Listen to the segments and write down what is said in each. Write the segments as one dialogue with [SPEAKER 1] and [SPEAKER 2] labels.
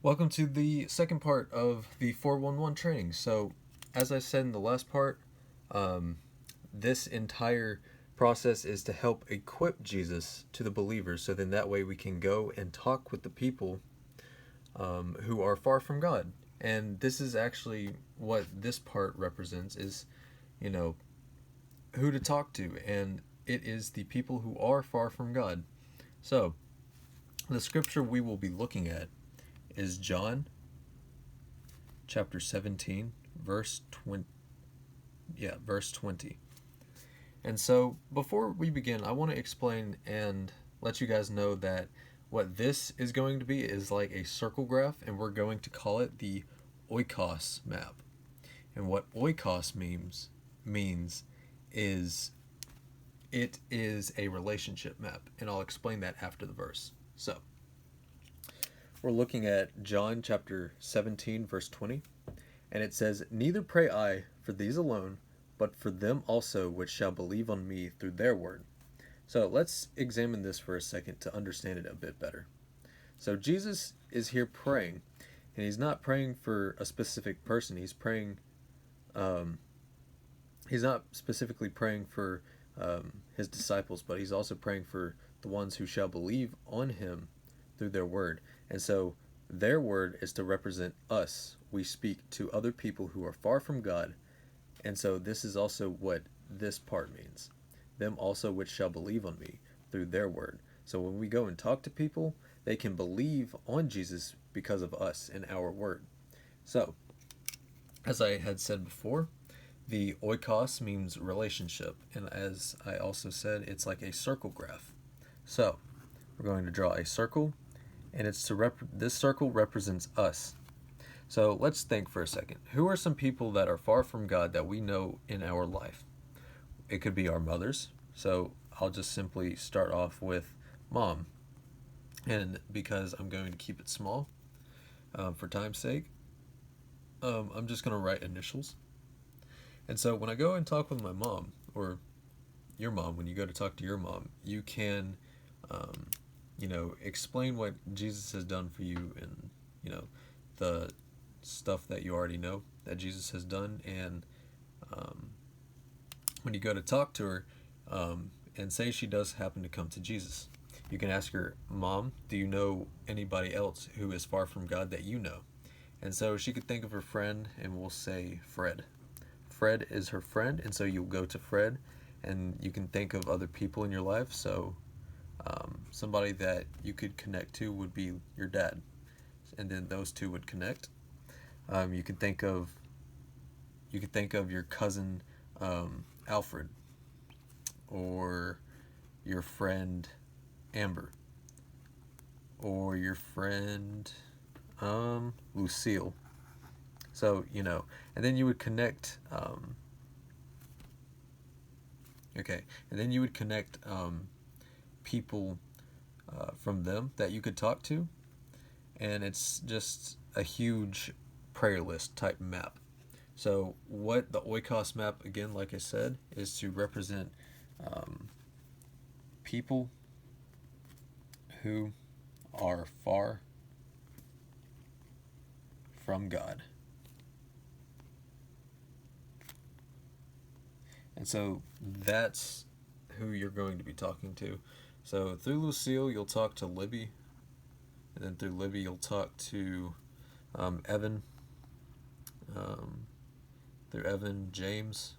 [SPEAKER 1] Welcome to the second part of the 411 training. So, as I said in the last part, um, this entire process is to help equip Jesus to the believers so then that way we can go and talk with the people who are far from God. And this is actually what this part represents is, you know, who to talk to. And it is the people who are far from God. So, the scripture we will be looking at is John chapter 17, verse 20. Yeah, verse 20. And so, before we begin, I want to explain and let you guys know that what this is going to be is like a circle graph, and we're going to call it the oikos map. And what oikos means is it is a relationship map, and I'll explain that after the verse. So, we're looking at John chapter 17, verse 20, and it says, "Neither pray I for these alone, but for them also which shall believe on me through their word." So let's examine this for a second to understand it a bit better. So Jesus is here praying, and he's not praying for a specific person. Um, he's not specifically praying for his disciples, but he's also praying for the ones who shall believe on him through their word. And so their word is to represent us. We speak to other people who are far from God. And so this is also what this part means. Them also which shall believe on me through their word. So when we go and talk to people, they can believe on Jesus because of us and our word. So, as I had said before, the oikos means relationship. And as I also said, it's like a circle graph. So, we're going to draw a circle, and it's to this circle represents us. So let's think for a second. Who are some people that are far from God that we know in our life? It could be our mothers. So I'll just simply start off with mom. And because I'm going to keep it small for time's sake, I'm just going to write initials. And so when I go and talk with my mom, or your mom, when you go to talk to your mom, you can, explain what Jesus has done for you and, the stuff that you already know that Jesus has done. And when you go to talk to her, and say she does happen to come to Jesus, you can ask her, "Mom, do you know anybody else who is far from God that you know?" And so she could think of her friend, and we'll say Fred. Fred is her friend, and so you'll go to Fred, and you can think of other people in your life. So somebody that you could connect to would be your dad, and then those two would connect. You could think of your cousin Alfred, or your friend Amber, or your friend Lucille. So and then you would connect. And then you would connect people from them that you could talk to, and it's just a huge prayer list type map. So what the oikos map, again, like I said, is to represent people who are far from God. And so that's who you're going to be talking to. So through Lucille, you'll talk to Libby, and then through Libby, you'll talk to Evan. Through Evan, James,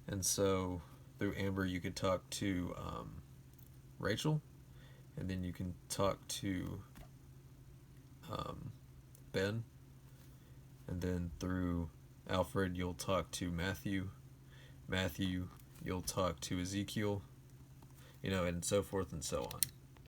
[SPEAKER 1] and so through Amber, you could talk to Rachel, and then you can talk to Ben, and then through Alfred, you'll talk to Matthew. Matthew, you'll talk to Ezekiel, and so forth and so on.